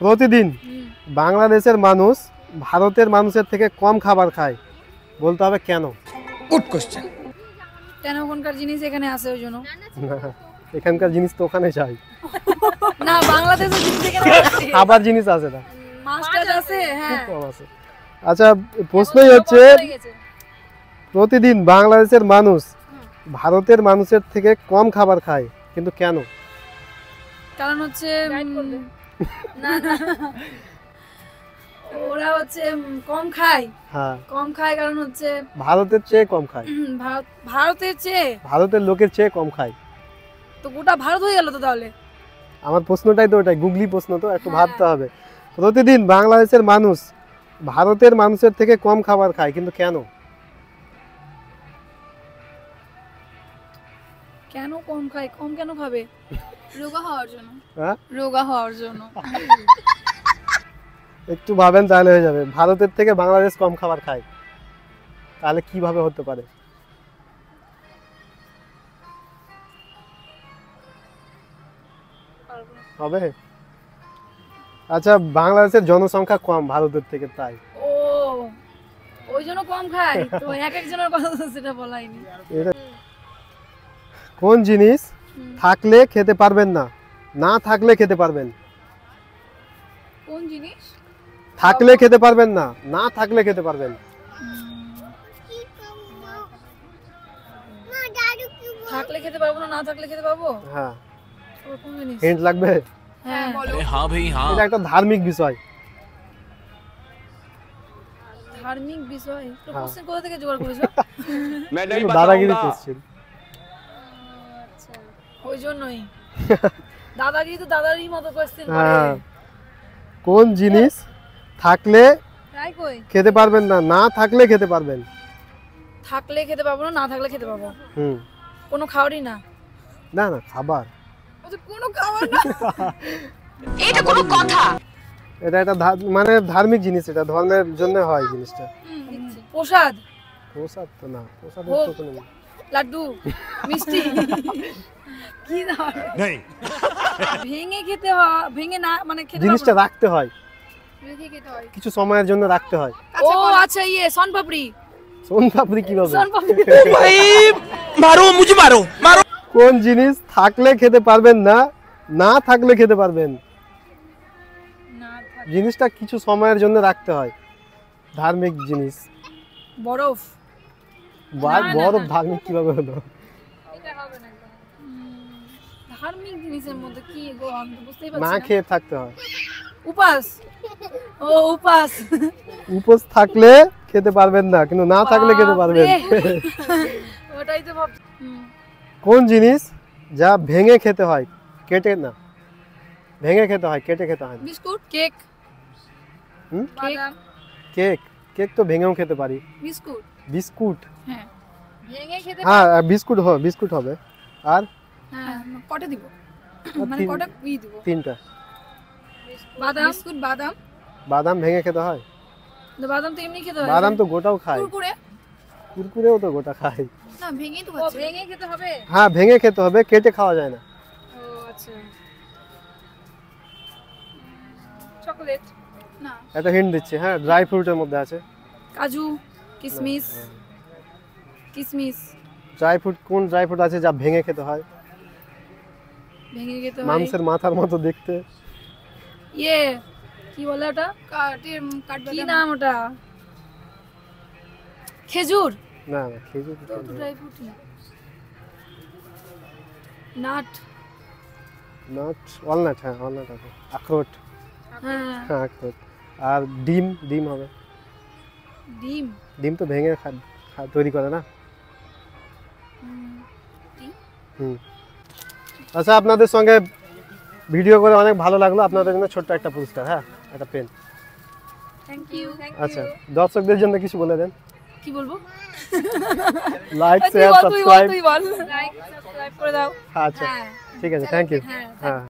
প্রতিদিন বাংলাদেশের মানুষ ভারতের মানুষের থেকে কম খাবার খায়, বলতে হবে কেন? Good question. কেন? ওখানকার জিনিস এখানে আসে ওই জন্য। এখানকার জিনিস তো ওখানে চাই না, বাংলাদেশের জিনিস এখানে আসে। খাবার জিনিস আছে না, মাছটা আছে। হ্যাঁ, কম আছে। আচ্ছা, প্রশ্নই হচ্ছে প্রতিদিন বাংলাদেশের মানুষ ভারতের মানুষের থেকে কম খাবার খায়, কিন্তু কেন? কারণ হচ্ছে না না, ওরা হচ্ছে কম খায়। হ্যাঁ, কম খায় কারণ হচ্ছে ভারতের চেয়ে কম খায়। ভারতের চেয়ে ভারতের লোকের চেয়ে কম খায়। তো গোটা ভারত হয়ে গেল তো তাহলে। আমার প্রশ্নটাই তো ওটাই, গুগলি প্রশ্ন, তো একটু ভাবতে হবে। প্রতিদিন বাংলাদেশের মানুষ ভারতের মানুষের থেকে কম খাবার খায়, কিন্তু কেন? কেন কম খায়? কম কেন খাবে? রোগা হওয়ার জন্য। হ্যাঁ, রোগা হওয়ার জন্য। একটু ভাবেন তাহলে হয়ে যাবে। ভারতের থেকে বাংলাদেশ কম খাবার খায়, তাহলে কিভাবে হতে পারে? হবে? আচ্ছা, বাংলাদেশের জনসংখ্যা কম ভারতের থেকে, তাই। ও, ওই জন্য কম খায়। তো এক একজনের কথা তো সেটা বলাইনি। কোন জিনিস থাকলে খেতে পারবেন না, না থাকলে খেতে পারবেন? কোন জিনিস থাকলে খেতে পারবেন না, না থাকলে খেতে পারবেন? থাকলে খেতে পারবো না, না থাকলে খেতে পারবো? হ্যাঁ, কোন জিনিস? হিন্ট লাগবে? হ্যাঁ, হ্যাঁ ভাই হ্যাঁ। এটা একটা ধার্মিক বিষয়। ধার্মিক বিষয়। তো হ্যাঁ। কোশ্চেন কোথা থেকে জোগাড় করেছো? দাদাগিরি কোশ্চেন। আচ্ছা, ওই জন্যই দাদাগিরি তো দাদারই মতো কোশ্চেন করে। হ্যাঁ, কোন জিনিস থাকলে তাই কই? খেতে পারবেন না, না থাকলে খেতে পারবেন? থাকলে খেতে পারবো না, না থাকলে খেতে পারবো। হুম, কোনো খাবারই না। না না, খাবার। ও তো কোনো খাবার না। এটা কোনো কথা? এটা একটা মানে ধার্মিক জিনিস, এটা ধর্মের জন্য হয় জিনিসটা। প্রসাদ। প্রসাদ তো না, প্রসাদ ভোগ। তো নেই। লাড্ডু, মিষ্টি। কি না? নেই। ভেঙে খেতে হয়, ভেঙে না মানে খেতে জিনিসটা পারবো না। রাখতে হয়, রেখে খেতে হয়। কিছু সময়ের জন্য রাখতে হয়। ও আচ্ছা, সোনপাপড়ি। সোনপাপড়ি কিভাবে? সোনপাপড়ি। ভাই মারো, মুঝে মারো মারো। কোন জিনিস থাকলে খেতে পারবেন না, না থাকলে খেতে পারবেন? না থাক। জিনিসটা কিছু সময়ের জন্য রাখতে হয়, ধার্মিক জিনিস। বরফ। বরফ ধার্মিক কিভাবে হলো? এটা হবে না। ধার্মিক জিনিসের মধ্যে কি গো, আমি তো বুঝতেই পারছি না না। খেয়ে থাকতে হয়। উপাস। ও উপাস। উপোস থাকলে খেতে পারবেন না, কিন্তু না থাকলে খেতে পারবেন। ওটাই তো ভাব। কোন জিনিস যা ভেঙে খেতে হয়, কেটে না? ভেঙে খেতে হয়, কেটে খেতে হয় না। Biscuit, cake. হুম? বাদাম। কেক? কেক তো ভেঙেও খেতে পারি। বিস্কুট। বিস্কুট? হ্যাঁ, ভেঙে খেতে হ্যাঁ, বিস্কুট হবে, বিস্কুট হবে। আর হ্যাঁ, কটা দিব? আর মানে কটা দিব? তিনটা। বাদাম, বিস্কুট, বাদাম। বাদাম ভেঙে খেতে হয়? তো বাদাম তো এমনি খেতে হয়। বাদাম তো গোটাও খায়। কুরকুরে? কুরকুরেও তো গোটা খায়। না, ভেঙেই তো খাচ্ছে। ভেঙে খেতে হবে। হ্যাঁ, ভেঙে খেতে হবে, কেটে খাওয়া যায় না। ও আচ্ছা। চকোলেট? না। একটা হিন্ট দিচ্ছি, হ্যাঁ, ড্রাই ফ্রুটের মধ্যে আছে। কাজু, কিশমিশ। কিশমিশ ড্রাই ফ্রুট? কোন ড্রাই ফ্রুট আছে যা ভেঙে খেতে হয়? ভেঙে খেতে হয়। মানুষের মাথার মতো দেখতে। ইয়ে কি বলে ওটা? কি নাম ওটা? খেজুর? না না, খেজুর তো ড্রাই ফ্রুট না। নাট? Nut, walnut. হ্যাঁ, ওয়ালনাট আছে। আখরোট? হ্যাঁ, হ্যাঁ, আখরোট। আর ডিম? ডিম হবে। ডিম। ডিম তো ভেঙে তৈরি করে না। ডিম? হুম। আচ্ছা, আপনাদের সঙ্গে ভিডিও করে অনেক ভালো লাগলো। আপনাদের জন্য ছোট্ট একটা পুরস্কার, হ্যাঁ, একটা পেন। Thank you. আচ্ছা, দর্শকদের জন্য কিছু বলে দেন। কি বলবো? লাইক, তুই শেয়ার, বল, সাবস্ক্রাইব। তুই বল। লাইক, সাবস্ক্রাইব করে দাও। আচ্ছা, হ্যাঁ, ঠিক আছে, থ্যাংক ইউ। হ্যাঁ। হ্যাঁ।